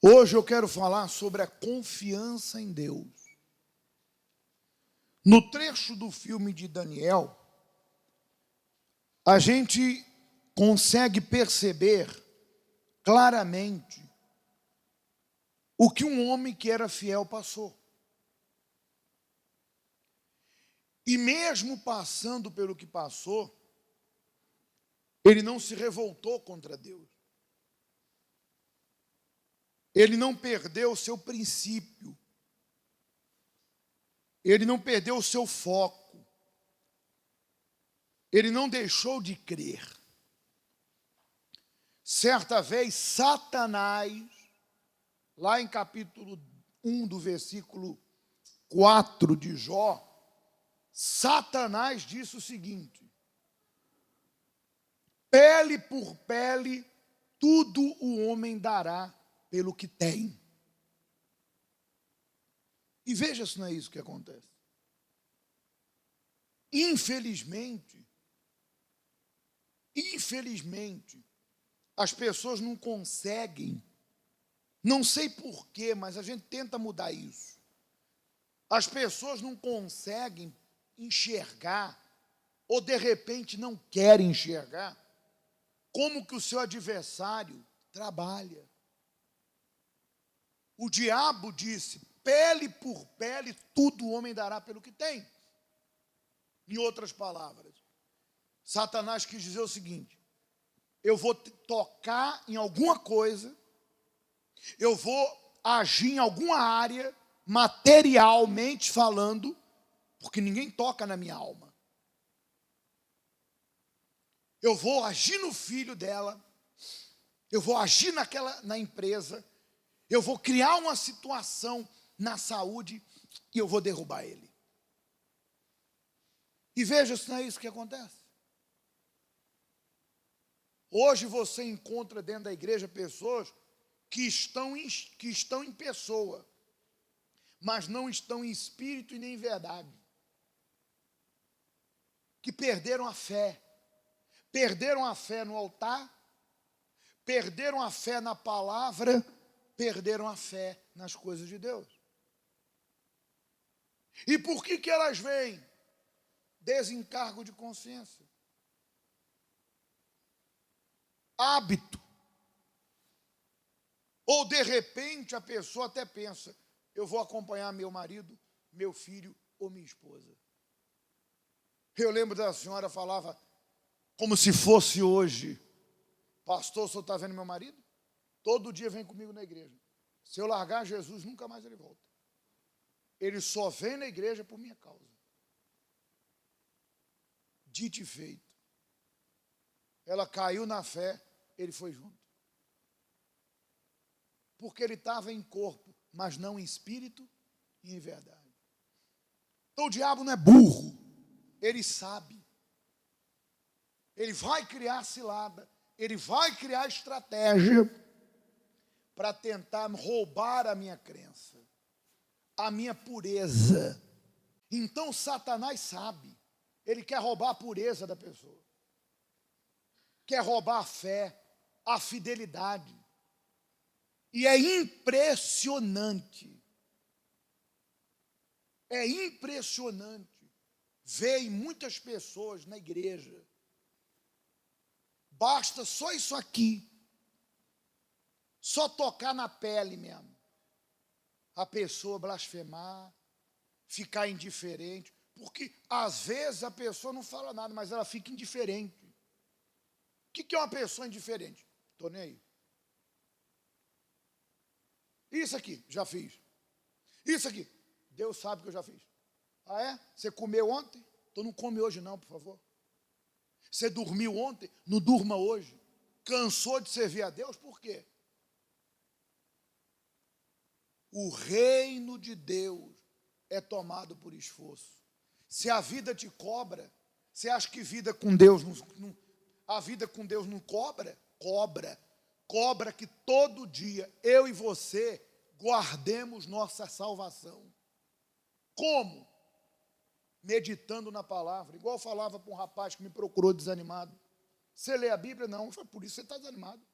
Hoje eu quero falar sobre a confiança em Deus. No trecho do filme de Daniel, a gente consegue perceber claramente o que um homem que era fiel passou. E mesmo passando pelo que passou, ele não se revoltou contra Deus. Ele não perdeu o seu princípio. Ele não perdeu o seu foco. Ele não deixou de crer. Certa vez, Satanás, lá em capítulo 1 do versículo 4 de Jó, Satanás disse o seguinte: pele por pele, tudo o homem dará pelo que tem. E veja se não é isso que acontece. Infelizmente, as pessoas não conseguem, não sei porquê, mas a gente tenta mudar isso. As pessoas não conseguem enxergar, ou de repente não querem enxergar, como que o seu adversário trabalha. O diabo disse: pele por pele, tudo o homem dará pelo que tem. Em outras palavras, Satanás quis dizer o seguinte: eu vou tocar em alguma coisa, eu vou agir em alguma área, materialmente falando, porque ninguém toca na minha alma. Eu vou agir no filho dela, eu vou agir na empresa, eu vou criar uma situação na saúde e eu vou derrubar ele. E veja se não é isso que acontece. Hoje você encontra dentro da igreja pessoas que estão em pessoa, mas não estão em espírito e nem em verdade. Que perderam a fé. Perderam a fé no altar, perderam a fé na palavra, perderam a fé nas coisas de Deus. E por que elas vêm? Desencargo de consciência. Hábito. Ou de repente a pessoa até pensa: eu vou acompanhar meu marido, meu filho ou minha esposa. Eu lembro da senhora falava como se fosse hoje: pastor, o senhor está vendo meu marido? Todo dia vem comigo na igreja. Se eu largar Jesus, nunca mais ele volta. Ele só vem na igreja por minha causa. Dito e feito. Ela caiu na fé, ele foi junto. Porque ele estava em corpo, mas não em espírito e em verdade. Então o diabo não é burro, ele sabe. Ele vai criar cilada, ele vai criar estratégia para tentar roubar a minha crença, a minha pureza. Então Satanás sabe, ele quer roubar a pureza da pessoa, quer roubar a fé, a fidelidade. E é impressionante ver em muitas pessoas na igreja, basta só isso aqui, só tocar na pele mesmo, a pessoa blasfemar, ficar indiferente, porque às vezes a pessoa não fala nada, mas ela fica indiferente. O que é uma pessoa indiferente? Estou nem aí. Isso aqui, já fiz. Isso aqui, Deus sabe que eu já fiz. Ah é? Você comeu ontem? Então não come hoje não, por favor. Você dormiu ontem? Não durma hoje. Cansou de servir a Deus? Por quê? O reino de Deus é tomado por esforço. Se a vida te cobra, você acha que vida com Deus a vida com Deus não cobra? Cobra. Cobra que todo dia eu e você guardemos nossa salvação. Como? Meditando na palavra. Igual eu falava para um rapaz que me procurou desanimado. Você lê a Bíblia? Não. Foi por isso que você está desanimado.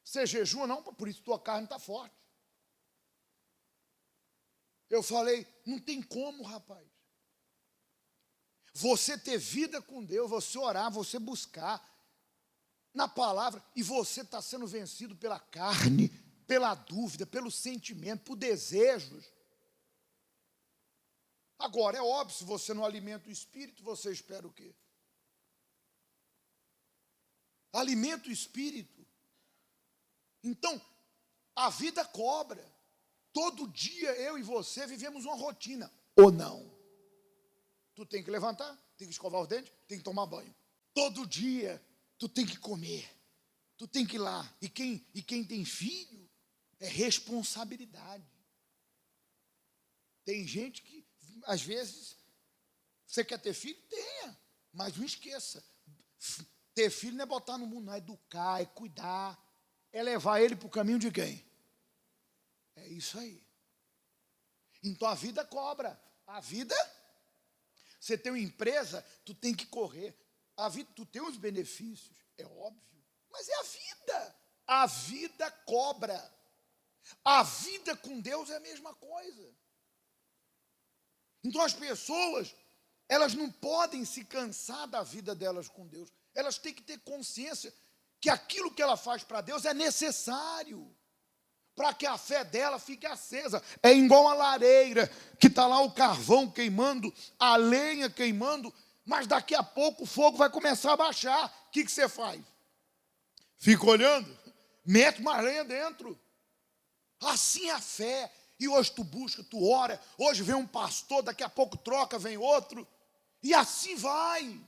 Você jejua? Não. Por isso tua carne está forte. Eu falei, não tem como, rapaz. Você ter vida com Deus, você orar, você buscar na palavra, e você está sendo vencido pela carne, pela dúvida, pelo sentimento, por desejos. Agora, é óbvio, se você não alimenta o espírito, você espera o quê? Alimenta o espírito. Então, a vida cobra. Todo dia eu e você vivemos uma rotina, ou não? Tu tem que levantar, tem que escovar os dentes, tem que tomar banho. Todo dia tu tem que comer, tu tem que ir lá. E quem tem filho é responsabilidade. Tem gente que, às vezes, você quer ter filho? Tenha, mas não esqueça. Ter filho não é botar no mundo, não, é educar, é cuidar, é levar ele para o caminho de quem? É isso aí. Então a vida cobra. A vida, você tem uma empresa, tu tem que correr. A vida, tu tem os benefícios, é óbvio, mas é a vida. A vida cobra. A vida com Deus é a mesma coisa. Então as pessoas, elas não podem se cansar da vida delas com Deus. Elas têm que ter consciência que aquilo que ela faz para Deus é necessário para que a fé dela fique acesa. É igual a lareira, que está lá o carvão queimando, a lenha queimando, mas daqui a pouco o fogo vai começar a baixar. O que você faz? Fica olhando, mete mais lenha dentro. Assim é a fé. E hoje tu busca, tu ora, hoje vem um pastor, daqui a pouco troca, vem outro, e assim vai.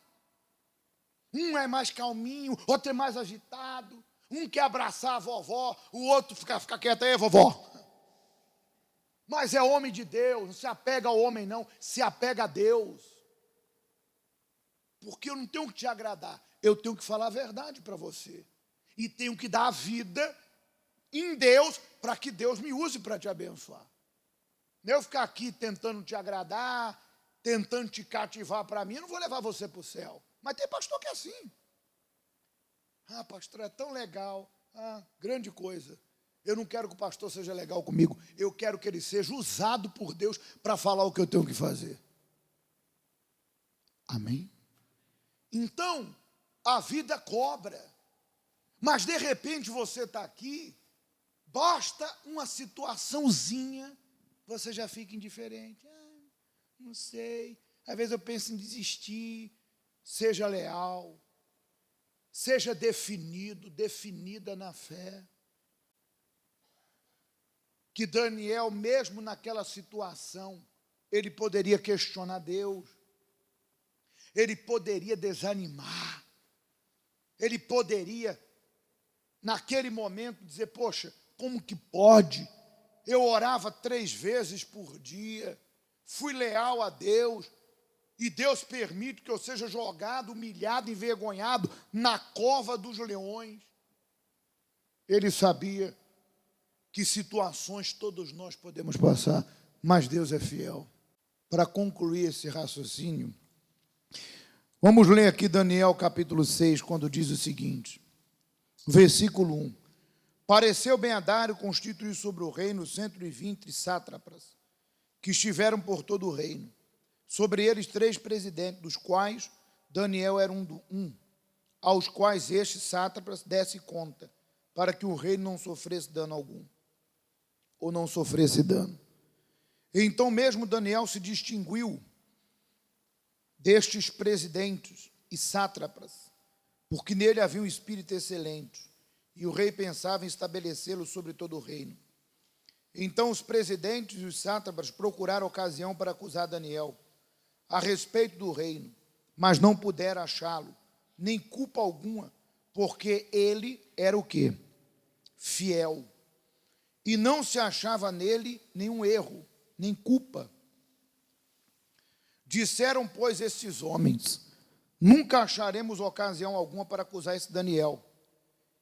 Um é mais calminho, outro é mais agitado, um quer abraçar a vovó, o outro fica quieto aí, vovó. Mas é homem de Deus, não se apega ao homem não, se apega a Deus. Porque eu não tenho que te agradar, eu tenho que falar a verdade para você. E tenho que dar a vida em Deus, para que Deus me use para te abençoar. Não eu ficar aqui tentando te agradar, tentando te cativar para mim, eu não vou levar você para o céu. Mas tem pastor que é assim. Ah, pastor, é tão legal. Ah, grande coisa. Eu não quero que o pastor seja legal comigo. Eu quero que ele seja usado por Deus para falar o que eu tenho que fazer. Amém? Então, a vida cobra. Mas, de repente, você está aqui, basta uma situaçãozinha, você já fica indiferente. Ah, não sei. Às vezes eu penso em desistir. Seja leal. Seja definido, definida na fé. Que Daniel, mesmo naquela situação, ele poderia questionar Deus. Ele poderia desanimar. Ele poderia, naquele momento, dizer, poxa, como que pode? Eu orava 3 vezes por dia, fui leal a Deus, e Deus permite que eu seja jogado, humilhado, envergonhado na cova dos leões. Ele sabia que situações todos nós podemos passar, mas Deus é fiel. Para concluir esse raciocínio, vamos ler aqui Daniel capítulo 6, quando diz o seguinte, versículo 1. Pareceu bem a Dário constituir sobre o reino 120 sátrapas, que estiveram por todo o reino. Sobre eles 3 presidentes, dos quais Daniel era um, aos quais estes sátrapas desse conta, para que o reino não sofresse dano algum, ou não sofresse dano. Então mesmo Daniel se distinguiu destes presidentes e sátrapas, porque nele havia um espírito excelente, e o rei pensava em estabelecê-lo sobre todo o reino. Então os presidentes e os sátrapas procuraram ocasião para acusar Daniel a respeito do reino, mas não puderam achá-lo, nem culpa alguma, porque ele era o quê? Fiel. E não se achava nele nenhum erro, nem culpa. Disseram, pois, estes homens, nunca acharemos ocasião alguma para acusar esse Daniel,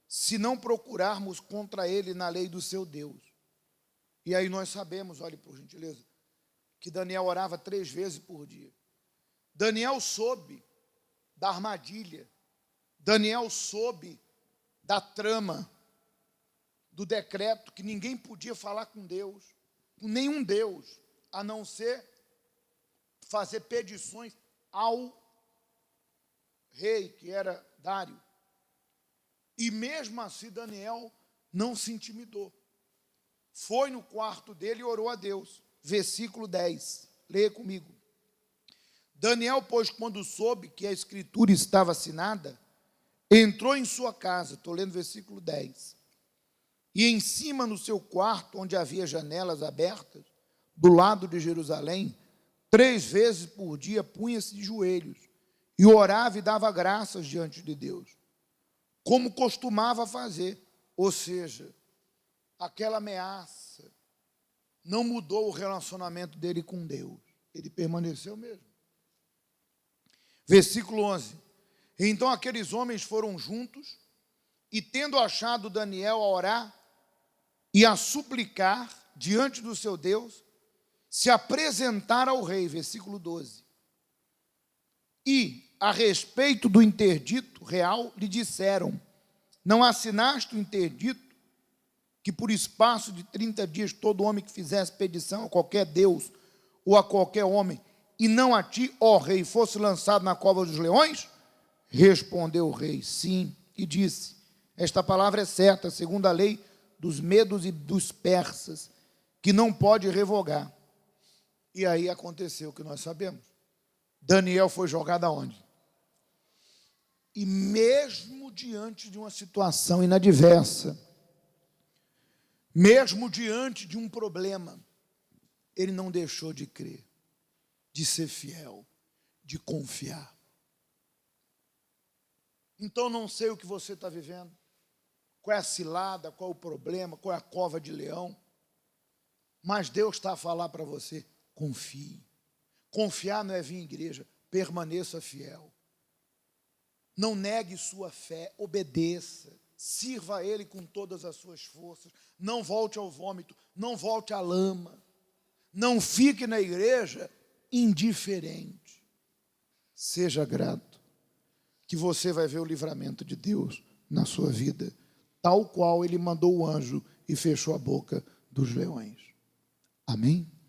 se não procurarmos contra ele na lei do seu Deus. E aí nós sabemos, olhe por gentileza, que Daniel orava 3 vezes por dia. Daniel soube da armadilha, Daniel soube da trama, do decreto, que ninguém podia falar com Deus, com nenhum Deus. a não ser fazer petições ao rei, que era Dário. E mesmo assim Daniel não se intimidou. Foi no quarto dele e orou a Deus. Versículo 10, leia comigo. Daniel, pois, quando soube que a escritura estava assinada, entrou em sua casa, estou lendo versículo 10, e em cima no seu quarto, onde havia janelas abertas, do lado de Jerusalém, 3 vezes por dia punha-se de joelhos, e orava e dava graças diante de Deus, como costumava fazer. Ou seja, aquela ameaça não mudou o relacionamento dele com Deus, ele permaneceu mesmo. Versículo 11, então aqueles homens foram juntos, e tendo achado Daniel a orar e a suplicar diante do seu Deus, se apresentaram ao rei, versículo 12. E, a respeito do interdito real, lhe disseram, não assinaste o interdito, que por espaço de 30 dias todo homem que fizesse petição a qualquer Deus ou a qualquer homem, e não a ti, ó rei, fosse lançado na cova dos leões? Respondeu o rei, sim, e disse, esta palavra é certa, segundo a lei dos medos e dos persas, que não pode revogar. E aí aconteceu o que nós sabemos. Daniel foi jogado aonde? E mesmo diante de uma situação inadversa, mesmo diante de um problema, ele não deixou de crer, de ser fiel, de confiar. Então, não sei o que você está vivendo, qual é a cilada, qual é o problema, qual é a cova de leão, mas Deus está a falar para você, confie. Confiar não é vir à igreja, permaneça fiel. Não negue sua fé, obedeça, sirva a Ele com todas as suas forças, não volte ao vômito, não volte à lama, não fique na igreja indiferente. Seja grato, que você vai ver o livramento de Deus na sua vida, tal qual Ele mandou o anjo e fechou a boca dos leões. Amém?